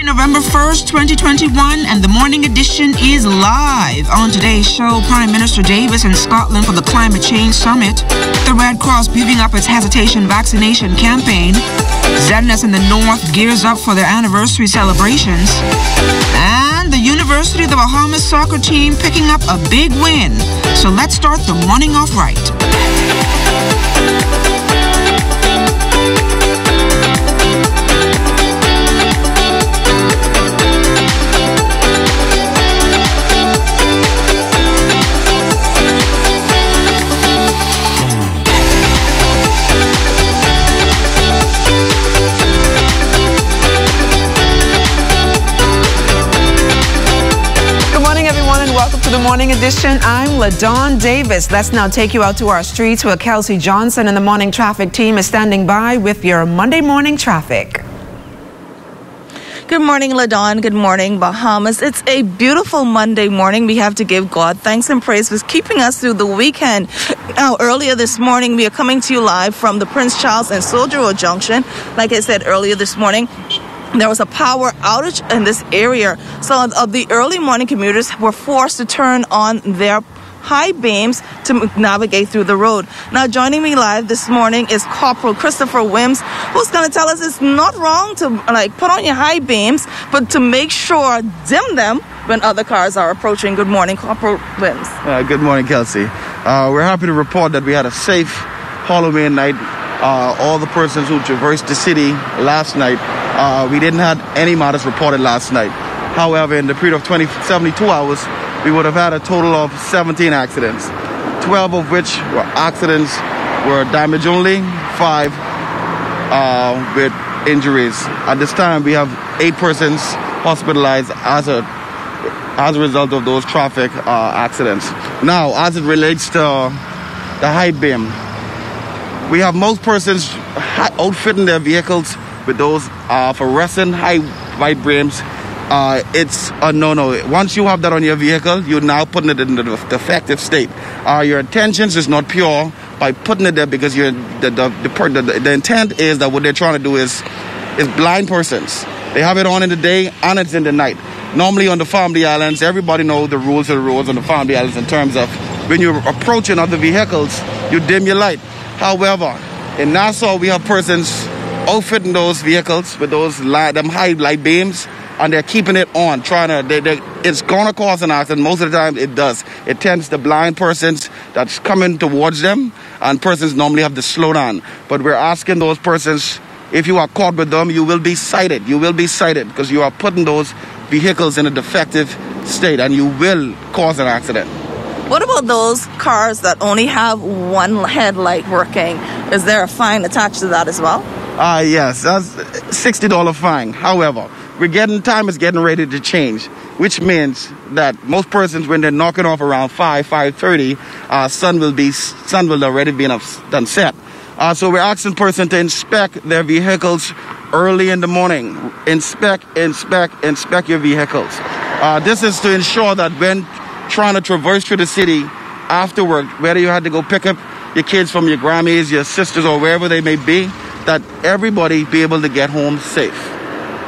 November 1st, 2021, and the morning edition is live. On today's show, Prime Minister Davis in Scotland for the Climate Change Summit. The Red Cross beefing up its hesitation vaccination campaign. ZNS in the North gears up for their anniversary celebrations. And the University of the Bahamas soccer team picking up a big win. So let's start the morning off right. The morning edition. I'm LaDawn Davis. Let's now take you out to our streets where Kelsey Johnson and the morning traffic team is standing by with your Monday morning traffic. Good morning, LaDawn. Good morning, Bahamas. It's a beautiful Monday morning. We have to give God thanks and praise for keeping us through the weekend. Now, earlier this morning, we are coming to you live from the Prince Charles and Soldier Road Junction. Like I said earlier this morning, there was a power outage in this area. So of the early morning commuters were forced to turn on their high beams to navigate through the road. Now, joining me live this morning is Corporal Christopher Wims, who's going to tell us it's not wrong to put on your high beams, but to make sure dim them when other cars are approaching. Good morning, Corporal Wims. Good morning, Kelsey. We're happy to report that we had a safe Halloween night. All the persons who traversed the city last night, we didn't have any matters reported last night. However, in the period of 72 hours, we would have had a total of 17 accidents, 12 of which were accidents were damage only, 5 with injuries. At this time, we have 8 persons hospitalized as a result of those traffic accidents. Now, as it relates to the high beam, we have most persons outfitting their vehicles with those fluorescent high white beams. It's a no-no. Once you have that on your vehicle, you're now putting it in the defective state. Your intentions is not pure by putting it there because the intent is that what they're trying to do is blind persons. They have it on in the day and it's in the night. Normally on the Family Islands, everybody knows the rules of the roads on the Family Islands in terms of when you're approaching other vehicles, you dim your light. However, in Nassau, we have persons outfitting those vehicles with those them high light beams, and they're keeping it on, it's going to cause an accident. Most of the time, it does. It tends to blind persons that's coming towards them, and persons normally have to slow down. But we're asking those persons, if you are caught with them, you will be cited. You will be cited because you are putting those vehicles in a defective state, and you will cause an accident. What about those cars that only have one headlight working? Is there a fine attached to that as well? Yes, that's $60 fine. However, time is getting ready to change, which means that most persons, when they're knocking off around 5:30, sun will already be done set. So we're asking persons to inspect their vehicles early in the morning. Inspect your vehicles. This is to ensure that when trying to traverse through the city after work, whether you had to go pick up your kids from your Grammys, your sisters, or wherever they may be, that everybody be able to get home safe.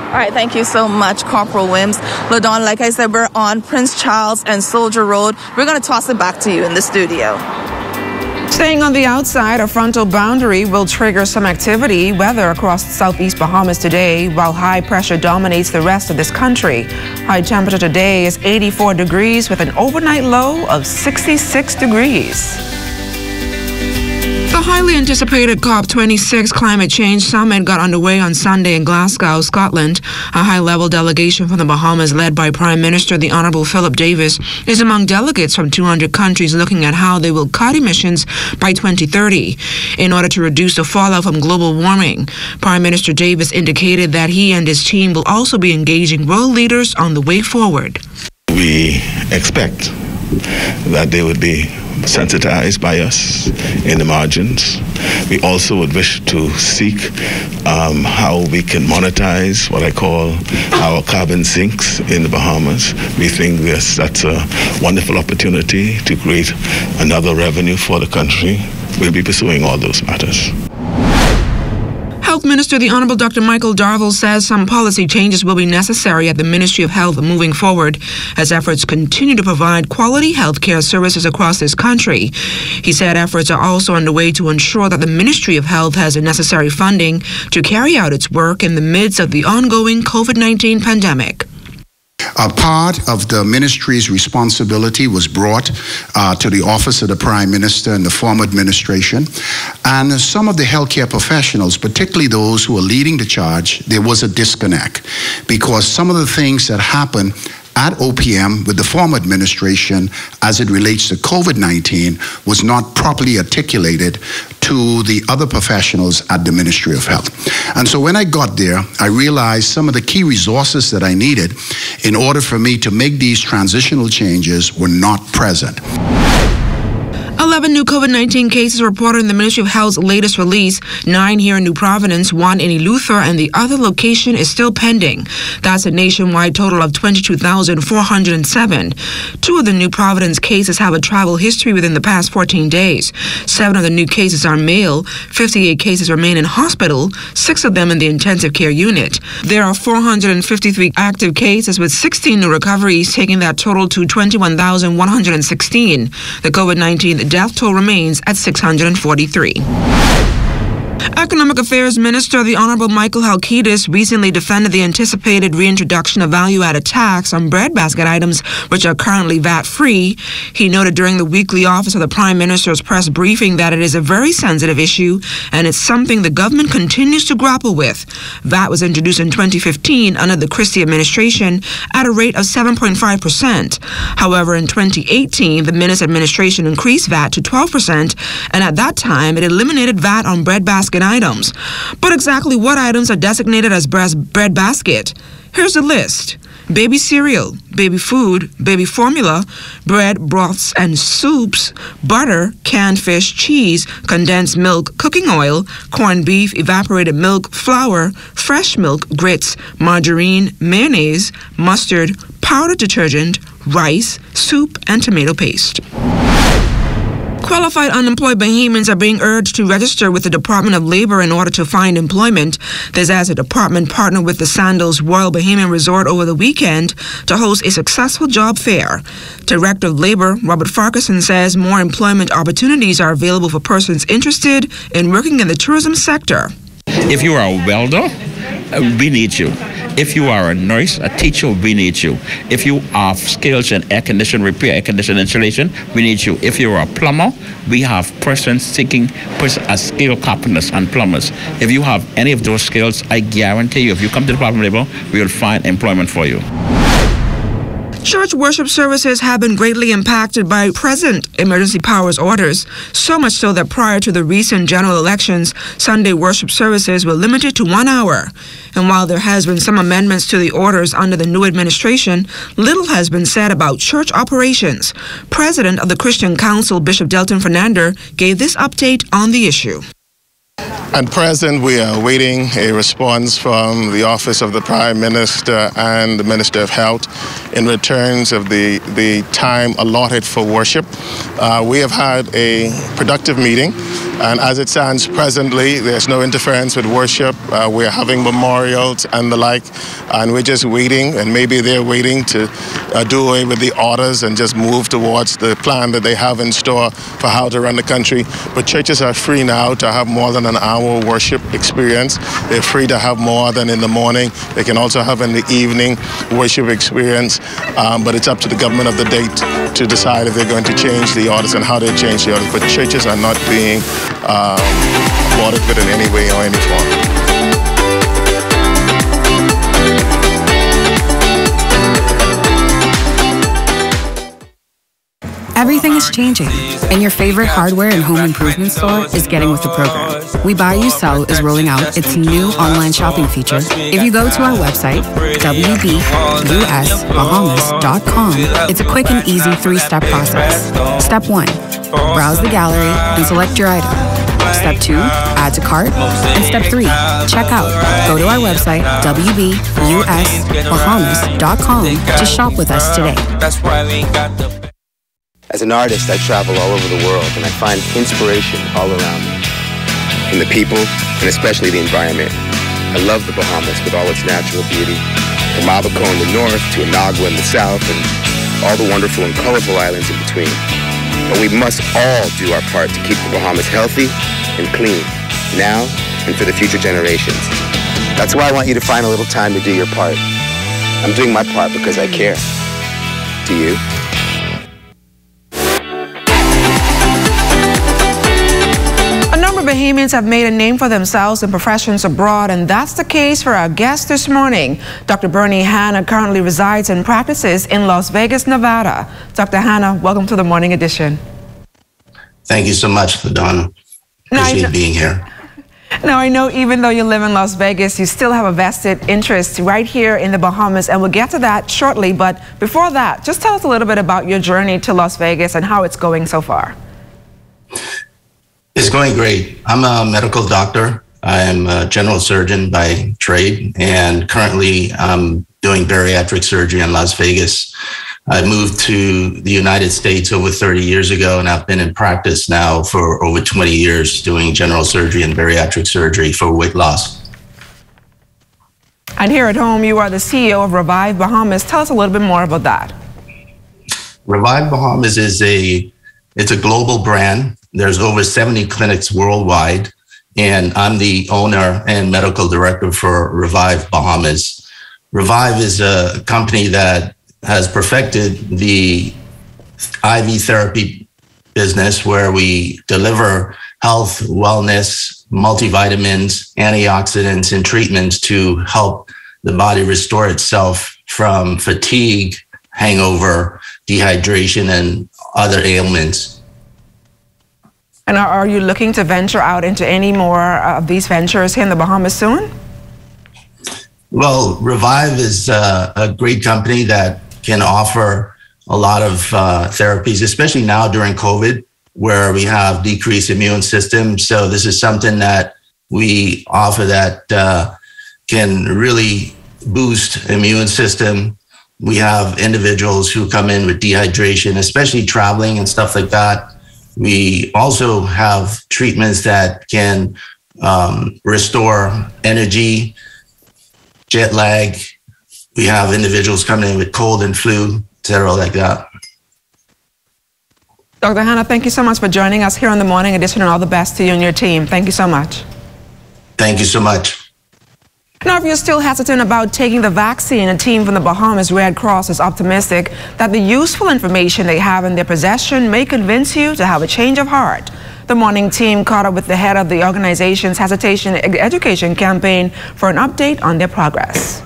All right, thank you so much, Corporal Wims. LaDawn, like I said, we're on Prince Charles and Soldier Road. We're going to toss it back to you in the studio. Staying on the outside, a frontal boundary will trigger some activity weather across southeast Bahamas today, while high pressure dominates the rest of this country. High temperature today is 84 degrees with an overnight low of 66 degrees. The highly anticipated COP26 Climate Change Summit got underway on Sunday in Glasgow, Scotland. A high-level delegation from the Bahamas led by Prime Minister the Honourable Philip Davis is among delegates from 200 countries looking at how they will cut emissions by 2030 in order to reduce the fallout from global warming. Prime Minister Davis indicated that he and his team will also be engaging world leaders on the way forward. We expect that they would be sensitized by us in the margins. We also would wish to seek how we can monetize what I call our carbon sinks in the Bahamas. We think that's a wonderful opportunity to create another revenue for the country. We'll be pursuing all those matters. Health Minister, the Honorable Dr. Michael Darville, says some policy changes will be necessary at the Ministry of Health moving forward as efforts continue to provide quality health care services across this country. He said efforts are also underway to ensure that the Ministry of Health has the necessary funding to carry out its work in the midst of the ongoing COVID-19 pandemic. A part of the ministry's responsibility was brought to the office of the Prime Minister and the former administration. And some of the healthcare professionals, particularly those who are leading the charge, there was a disconnect because some of the things that happened at OPM with the former administration as it relates to COVID-19 was not properly articulated to the other professionals at the Ministry of Health. And so when I got there, I realized some of the key resources that I needed in order for me to make these transitional changes were not present. 11 new COVID-19 cases reported in the Ministry of Health's latest release, 9 here in New Providence, 1 in Eleuthera, and the other location is still pending. That's a nationwide total of 22,407. 2 of the New Providence cases have a travel history within the past 14 days. 7 of the new cases are male, 58 cases remain in hospital, 6 of them in the intensive care unit. There are 453 active cases with 16 new recoveries, taking that total to 21,116. The COVID-19 death toll remains at 643. Economic Affairs Minister, the Honorable Michael Halkitis, recently defended the anticipated reintroduction of value-added tax on breadbasket items, which are currently VAT-free. He noted during the weekly Office of the Prime Minister's press briefing that it is a very sensitive issue and it's something the government continues to grapple with. VAT was introduced in 2015 under the Christie administration at a rate of 7.5%. However, in 2018, the Minnis administration increased VAT to 12%, and at that time, it eliminated VAT on breadbasket items. But exactly what items are designated as breadbasket? Here's the list. Baby cereal, baby food, baby formula, bread, broths and soups, butter, canned fish, cheese, condensed milk, cooking oil, corned beef, evaporated milk, flour, fresh milk, grits, margarine, mayonnaise, mustard, powdered detergent, rice, soup, and tomato paste. Qualified unemployed Bahamians are being urged to register with the Department of Labor in order to find employment. This as the department partnered with the Sandals Royal Bahamian Resort over the weekend to host a successful job fair. Director of Labor Robert Farquharson says more employment opportunities are available for persons interested in working in the tourism sector. If you are a welder, we need you. If you are a nurse, a teacher, we need you. If you have skills in air conditioning repair, air conditioning installation, we need you. If you are a plumber, we have persons seeking skilled carpenters and plumbers. If you have any of those skills, I guarantee you, if you come to the Department of Labor, we will find employment for you. Church worship services have been greatly impacted by present emergency powers orders, so much so that prior to the recent general elections, Sunday worship services were limited to 1 hour. And while there has been some amendments to the orders under the new administration, little has been said about church operations. President of the Christian Council, Bishop Delton Fernander, gave this update on the issue. At present, we are awaiting a response from the Office of the Prime Minister and the Minister of Health in returns of the time allotted for worship. We have had a productive meeting, and as it stands presently, there's no interference with worship. We are having memorials and the like, and we're just waiting, and maybe they're waiting to do away with the orders and just move towards the plan that they have in store for how to run the country. But churches are free now to have more than an hour worship experience. They're free to have more than in the morning. They can also have in the evening worship experience, but it's up to the government of the date to decide if they're going to change the orders and how they change the orders. But churches are not being bothered with in any way or any form. Everything is changing, and your favorite hardware and home improvement store is getting with the program. We Buy You Sell is rolling out its new online shopping feature. If you go to our website, wbusbahamas.com, it's a quick and easy 3-step process. Step 1, browse the gallery and select your item. Step 2, add to cart. And Step 3, check out. Go to our website, wbusbahamas.com, to shop with us today. As an artist, I travel all over the world and I find inspiration all around me. from the people, and especially the environment. I love the Bahamas with all its natural beauty, from Abaco in the north to Inagua in the south, and all the wonderful and colorful islands in between. But we must all do our part to keep the Bahamas healthy and clean, now and for the future generations. That's why I want you to find a little time to do your part. I'm doing my part because I care. Do you? A number of Bahamians have made a name for themselves in professions abroad, and that's the case for our guest this morning. Dr. Bernie Hanna currently resides and practices in Las Vegas, Nevada. Dr. Hanna, welcome to the Morning Edition. Thank you so much, LaDon. Appreciate being here. Now, I know even though you live in Las Vegas, you still have a vested interest right here in the Bahamas, and we'll get to that shortly. But before that, just tell us a little bit about your journey to Las Vegas and how it's going so far. It's going great. I'm a medical doctor. I'm a general surgeon by trade, and currently I'm doing bariatric surgery in Las Vegas. I moved to the United States over 30 years ago, and I've been in practice now for over 20 years doing general surgery and bariatric surgery for weight loss. And here at home, you are the CEO of Revive Bahamas. Tell us a little bit more about that. Revive Bahamas is it's a global brand. There's over 70 clinics worldwide, and I'm the owner and medical director for Revive Bahamas. Revive is a company that has perfected the IV therapy business, where we deliver health, wellness, multivitamins, antioxidants, and treatments to help the body restore itself from fatigue, hangover, dehydration, and other ailments. And are you looking to venture out into any more of these ventures here in the Bahamas soon? Well, Revive is a great company that can offer a lot of therapies, especially now during COVID, where we have decreased immune system. So this is something that we offer that can really boost immune system. We have individuals who come in with dehydration, especially traveling and stuff like that. We also have treatments that can restore energy, jet lag. We have individuals coming in with cold and flu, et cetera, like that. Dr. Hanna, thank you so much for joining us here on the Morning Edition, and all the best to you and your team. Thank you so much. Thank you so much. Now, if you're still hesitant about taking the vaccine, a team from the Bahamas Red Cross is optimistic that the useful information they have in their possession may convince you to have a change of heart. The morning team caught up with the head of the organization's hesitation education campaign for an update on their progress.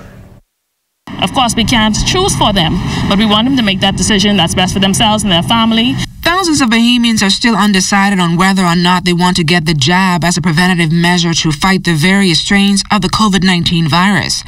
Of course, we can't choose for them, but we want them to make that decision that's best for themselves and their family. Thousands of Bahamians are still undecided on whether or not they want to get the jab as a preventative measure to fight the various strains of the COVID-19 virus.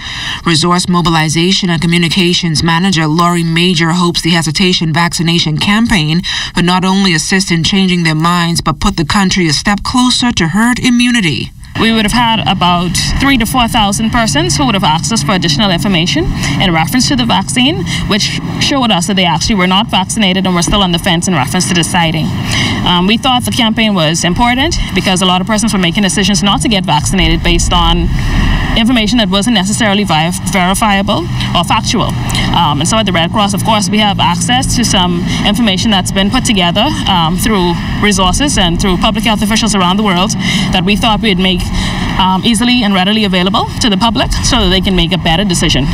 Resource Mobilization and Communications Manager Laurie Major hopes the hesitation vaccination campaign would not only assist in changing their minds, but put the country a step closer to herd immunity. We would have had about 3,000 to 4,000 persons who would have asked us for additional information in reference to the vaccine, which showed us that they actually were not vaccinated and were still on the fence in reference to deciding. We thought the campaign was important because a lot of persons were making decisions not to get vaccinated based on information that wasn't necessarily verifiable or factual. And so at the Red Cross, of course, we have access to some information that's been put together through resources and through public health officials around the world that we thought we'd make easily and readily available to the public so that they can make a better decision.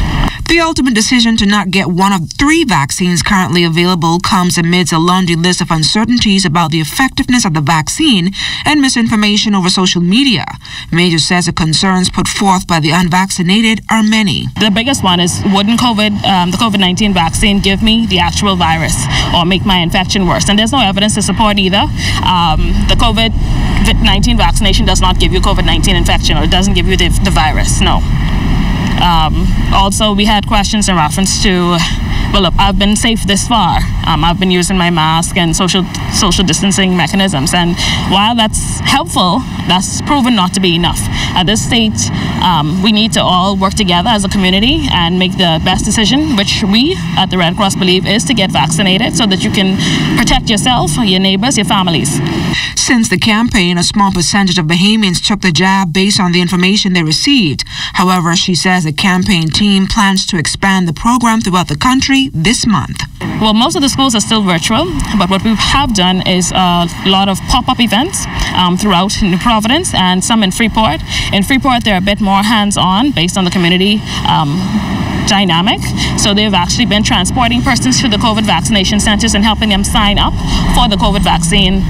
The ultimate decision to not get one of 3 vaccines currently available comes amidst a laundry list of uncertainties about the effectiveness of the vaccine and misinformation over social media. Major says the concerns put forth by the unvaccinated are many. The biggest one is, wouldn't the COVID-19 vaccine give me the actual virus or make my infection worse? And there's no evidence to support either. The COVID-19 vaccination does not give you COVID-19 infection, or it doesn't give you the virus, no. Also, we had questions in reference to well, look, I've been safe this far. I've been using my mask and social distancing mechanisms, and while that's helpful, that's proven not to be enough. At this stage, we need to all work together as a community and make the best decision, which we at the Red Cross believe is to get vaccinated so that you can protect yourself, your neighbors, your families. Since the campaign, a small percentage of Bahamians took the jab based on the information they received. However, she says the campaign team plans to expand the program throughout the country this month. Well, most of the schools are still virtual, but what we have done is a lot of pop-up events throughout New Providence and some in Freeport. In Freeport, they're a bit more hands-on based on the community dynamic. So they've actually been transporting persons to the COVID vaccination centers and helping them sign up for the COVID vaccine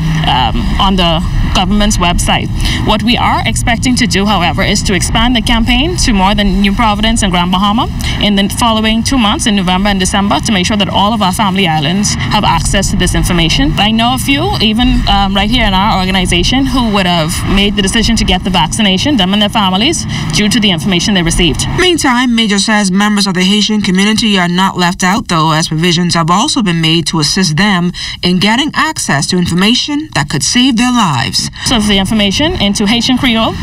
on the government's website. What we are expecting to do, however, is to expand the campaign to more than New Providence and Grand Bahama in the following 2 months, in November and December, to make sure that all of our family islands have access to this information. I know a few, even right here in our organization, who would have made the decision to get the vaccination, them and their families, due to the information they received. Meantime, Major says members of the Haitian community are not left out, though, as provisions have also been made to assist them in getting access to information that could save their lives. So the information into Haitian Creole,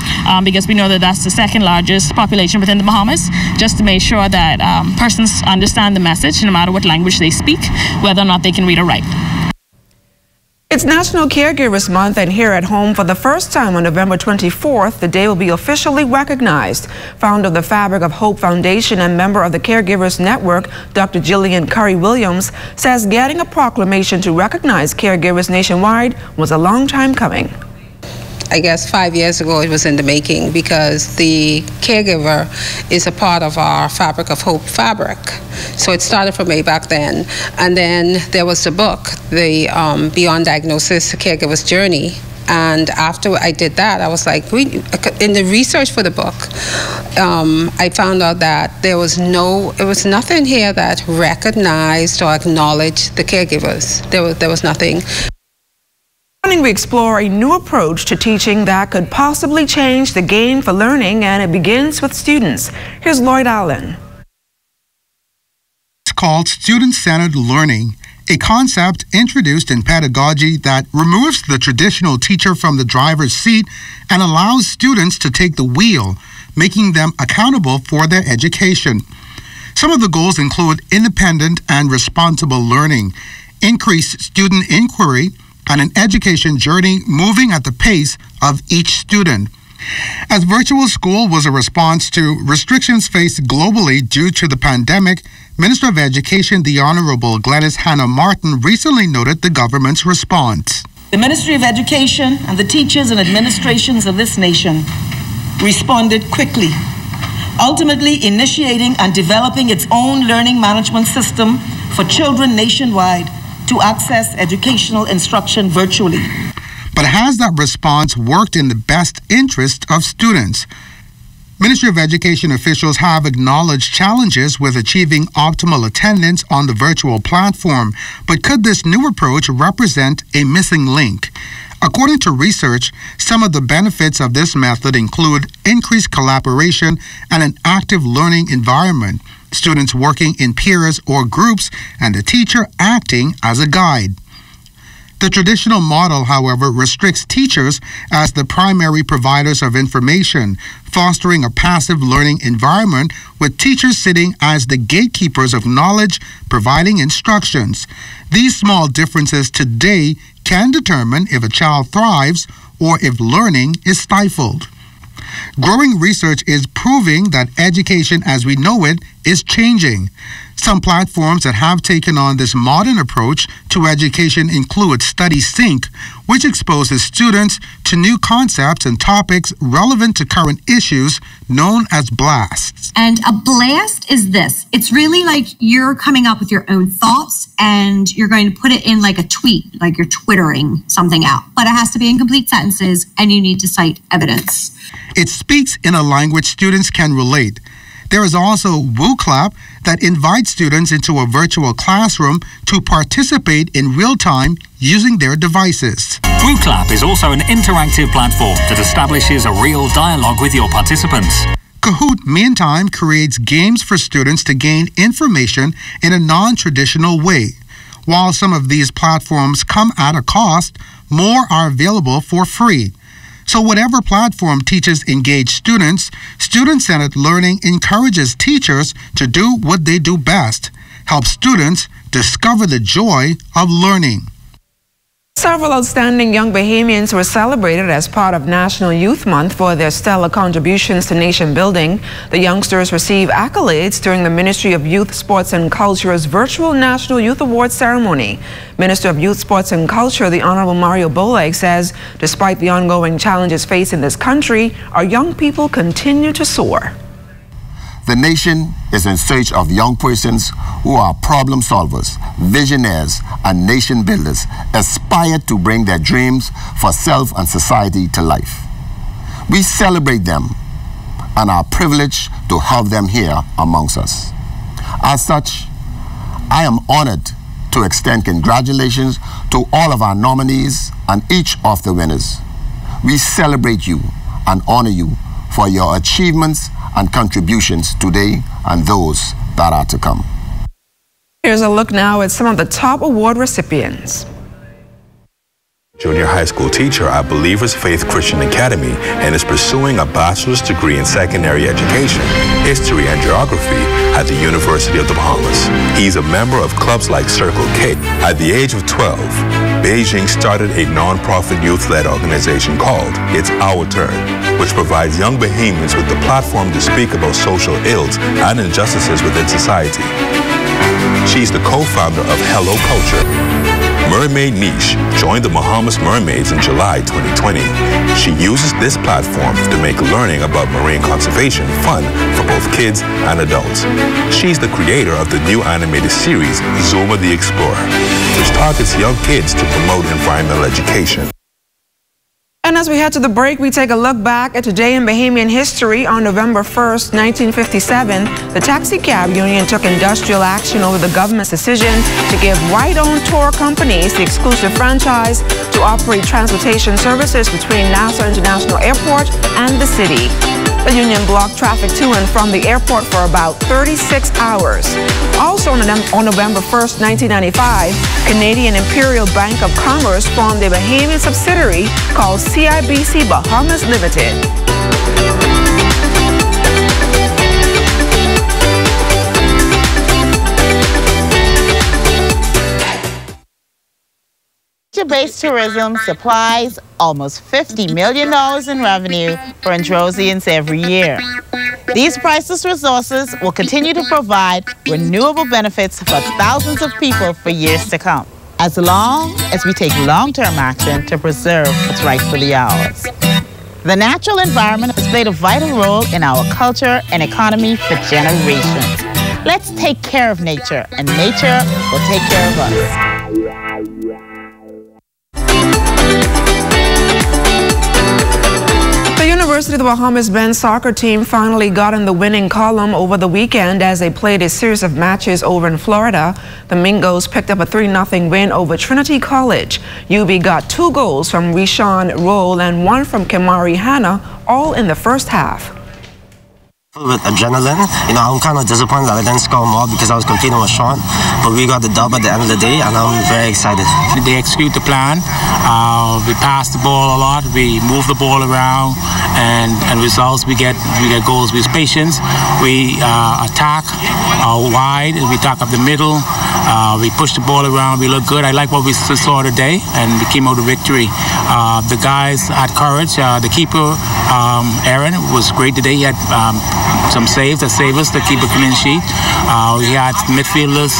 because we know that that's the second largest population within the Bahamas, just to make sure that persons understand the message no matter what language they speak, whether or not they can read or write. It's National Caregivers Month, and here at home, for the first time on November 24th, the day will be officially recognized. Founder of the Fabric of Hope Foundation and member of the Caregivers Network, Dr. Jillian Curry-Williams, says getting a proclamation to recognize caregivers nationwide was a long time coming. I guess 5 years ago it was in the making, because the caregiver is a part of our Fabric of Hope fabric. So it started from way back then. And then there was the book, the Beyond Diagnosis, The Caregiver's Journey. And after I did that, I was like, in the research for the book, I found out that there was nothing here that recognized or acknowledged the caregivers. There was nothing. We explore a new approach to teaching that could possibly change the game for learning, and it begins with students. Here's Lloyd Allen. It's called student-centered learning, a concept introduced in pedagogy that removes the traditional teacher from the driver's seat and allows students to take the wheel, making them accountable for their education. Some of the goals include independent and responsible learning, increased student inquiry, and an education journey moving at the pace of each student. As virtual school was a response to restrictions faced globally due to the pandemic, Minister of Education, the Honorable Gladys Hannah Martin, recently noted the government's response. The Ministry of Education and the teachers and administrations of this nation responded quickly, ultimately initiating and developing its own learning management system for children nationwide to access educational instruction virtually. But has that response worked in the best interest of students? Ministry of Education officials have acknowledged challenges with achieving optimal attendance on the virtual platform, but could this new approach represent a missing link? According to research, some of the benefits of this method include increased collaboration and an active learning environment, students working in peers or groups, and the teacher acting as a guide. The traditional model, however, restricts teachers as the primary providers of information, fostering a passive learning environment with teachers sitting as the gatekeepers of knowledge, providing instructions. These small differences today can determine if a child thrives or if learning is stifled. Growing research is proving that education as we know it is changing. Some platforms that have taken on this modern approach to education include StudySync, which exposes students to new concepts and topics relevant to current issues, known as blasts. And a blast is this. It's really like you're coming up with your own thoughts and you're going to put it in like a tweet, like you're twittering something out. But it has to be in complete sentences and you need to cite evidence. It speaks in a language students can relate. There is also WooClap that invites students into a virtual classroom to participate in real time using their devices. WooClap is also an interactive platform that establishes a real dialogue with your participants. Kahoot, meantime, creates games for students to gain information in a non-traditional way. While some of these platforms come at a cost, more are available for free. So whatever platform teaches engaged students, student-centered learning encourages teachers to do what they do best, help students discover the joy of learning. Several outstanding young Bahamians were celebrated as part of National Youth Month for their stellar contributions to nation building. The youngsters received accolades during the Ministry of Youth, Sports and Culture's virtual National Youth Awards ceremony. Minister of Youth, Sports and Culture, the Honorable Mario Boleg, says despite the ongoing challenges facing this country, our young people continue to soar. The nation is in search of young persons who are problem solvers, visionaries, and nation builders, aspired to bring their dreams for self and society to life. We celebrate them and are privileged to have them here amongst us. As such, I am honored to extend congratulations to all of our nominees and each of the winners. We celebrate you and honor you for your achievements and contributions today and those that are to come. Here's a look now at some of the top award recipients. Junior high school teacher at Believers Faith Christian Academy and is pursuing a bachelor's degree in secondary education, history, and geography at the University of the Bahamas. He's a member of clubs like Circle K. At the age of 12, Beijing started a non-profit youth-led organization called It's Our Turn, which provides young Bahamians with the platform to speak about social ills and injustices within society. She's the co-founder of Hello Culture. Mermaid Niche joined the Bahamas Mermaids in July 2020. She uses this platform to make learning about marine conservation fun for both kids and adults. She's the creator of the new animated series, Zuma the Explorer, which targets young kids to promote environmental education. And as we head to the break, we take a look back at today in Bahamian history. On November 1st, 1957, the Taxi Cab Union took industrial action over the government's decision to give white-owned tour companies the exclusive franchise to operate transportation services between Nassau International Airport and the city. The union blocked traffic to and from the airport for about 36 hours. Also on November 1st, 1995, Canadian Imperial Bank of Commerce formed a Bahamian subsidiary called CIBC Bahamas Limited. Nature-based tourism supplies almost $50 million in revenue for Androsians every year. These priceless resources will continue to provide renewable benefits for thousands of people for years to come, as long as we take long-term action to preserve what's rightfully ours. The natural environment has played a vital role in our culture and economy for generations. Let's take care of nature, and nature will take care of us. The University of the Bahamas men's soccer team finally got in the winning column over the weekend as they played a series of matches over in Florida. The Mingos picked up a 3-0 win over Trinity College. UB got 2 goals from Rishon Roll and 1 from Kamari Hanna, all in the first half. With adrenaline, I'm kind of disappointed that I didn't score more because I was competing with Sean, but we got the dub at the end of the day and I'm very excited. They execute the plan. We pass the ball a lot, we move the ball around, and results, we get goals with patience. We attack wide, we attack up the middle, we push the ball around, we look good. I like what we saw today, and we came out with victory. The guys had courage. The keeper, Aaron, was great today. He had some saves that saved us to keep a clean sheet. We had midfielders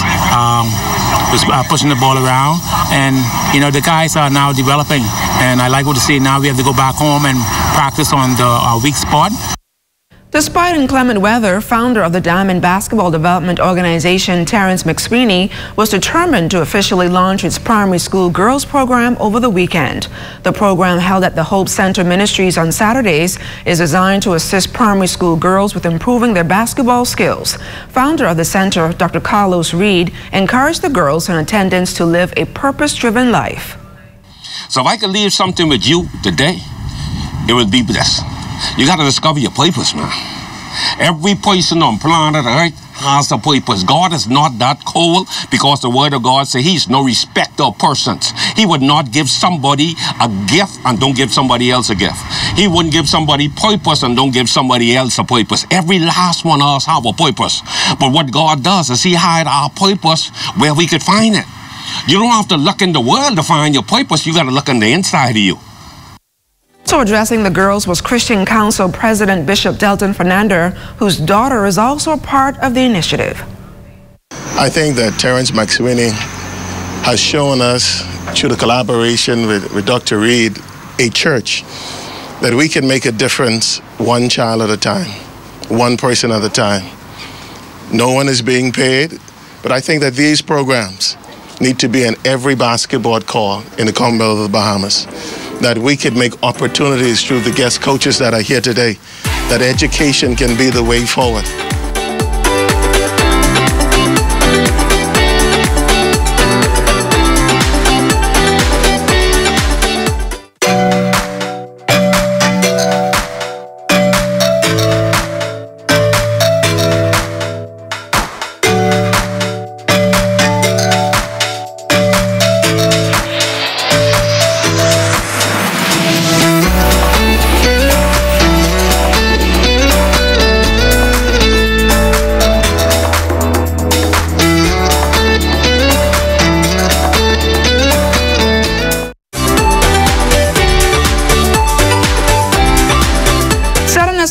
pushing the ball around, and the guys are now developing, and I like what to see. Now we have to go back home and practice on our weak spot. Despite inclement weather, founder of the Diamond Basketball Development Organization, Terrence McSweeney, was determined to officially launch its primary school girls program over the weekend. The program, held at the Hope Center Ministries on Saturdays, is designed to assist primary school girls with improving their basketball skills. Founder of the center, Dr. Carlos Reed, encouraged the girls in attendance to live a purpose-driven life. So if I could leave something with you today, it would be this. You got to discover your purpose, man. Every person on planet Earth has a purpose. God is not that cold, because the word of God says he's no respecter of persons. He would not give somebody a gift and don't give somebody else a gift. He wouldn't give somebody purpose and don't give somebody else a purpose. Every last one of us have a purpose. But what God does is he hide our purpose where we could find it. You don't have to look in the world to find your purpose. You got to look in the inside of you. So addressing the girls was Christian Council President Bishop Delton Fernandez, whose daughter is also a part of the initiative. I think that Terrence McSweeney has shown us, through the collaboration with Dr. Reed, a church, that we can make a difference one child at a time, one person at a time. No one is being paid, but I think that these programs need to be in every basketball court in the Commonwealth of the Bahamas, that we could make opportunities through the guest coaches that are here today, that education can be the way forward.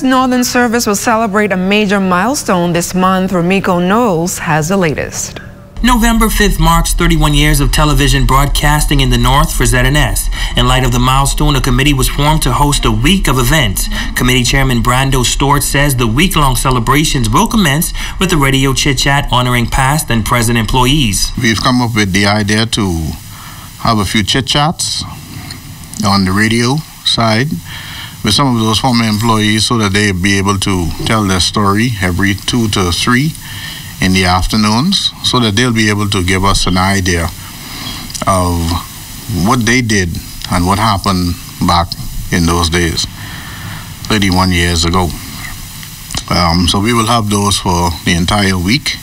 Northern Service will celebrate a major milestone this month. Romiko Knowles has the latest. November 5th marks 31 years of television broadcasting in the North for ZNS. In light of the milestone, a committee was formed to host a week of events. Committee Chairman Brando Stewart says the week-long celebrations will commence with the radio chit-chat honoring past and present employees. We've come up with the idea to have a few chit-chats on the radio side with some of those former employees, so that they'll be able to tell their story every 2 to 3 in the afternoons, so that they'll be able to give us an idea of what they did and what happened back in those days, 31 years ago. So we will have those for the entire week.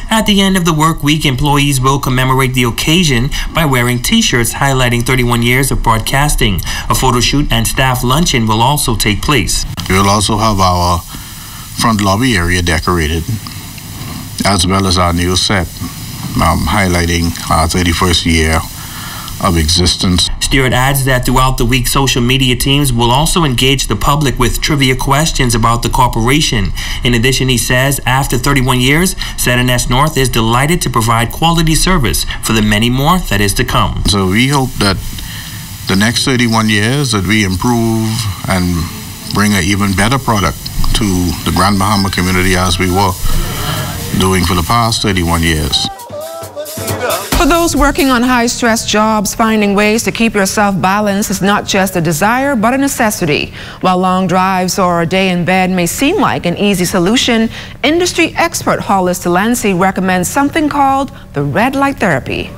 At the end of the work week, employees will commemorate the occasion by wearing T-shirts highlighting 31 years of broadcasting. A photo shoot and staff luncheon will also take place. We will also have our front lobby area decorated, as well as our new set, highlighting our 31st year of existence. Stewart adds that throughout the week, social media teams will also engage the public with trivia questions about the corporation. In addition, he says, after 31 years, ZNS North is delighted to provide quality service for the many more that is to come. So we hope that the next 31 years that we improve and bring an even better product to the Grand Bahama community as we were doing for the past 31 years. For those working on high-stress jobs, finding ways to keep yourself balanced is not just a desire, but a necessity. While long drives or a day in bed may seem like an easy solution, industry expert Hollis Delancey recommends something called the red light therapy.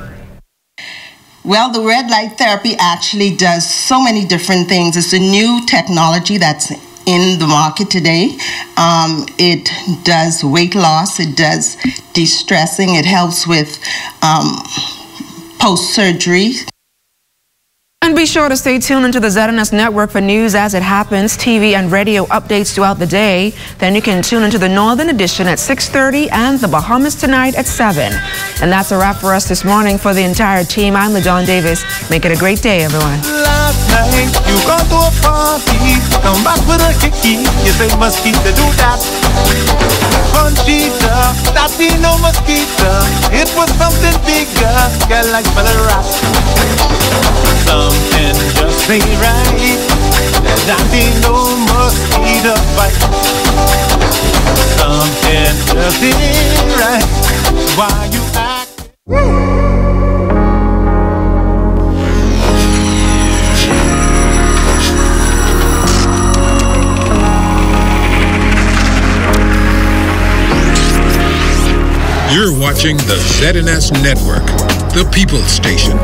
Well, the red light therapy actually does so many different things. It's a new technology that's in the market today. It does weight loss, it does de-stressing, it helps with post-surgery. And be sure to stay tuned into the ZNS Network for news as it happens, TV and radio updates throughout the day. Then you can tune into the Northern Edition at 6:30 and the Bahamas Tonight at 7. And that's a wrap for us this morning. For the entire team, I'm LaDawn Davis. Make it a great day, everyone. Last night, you gone to a party, come back with a hickey, you say mosquito do that. Conchita, that be no mosquito, it was something bigger, girl like smell a rat. Something just ain't right, that be no mosquito bite. Something just ain't right, why you act? You're watching the ZNS Network, the People's Station.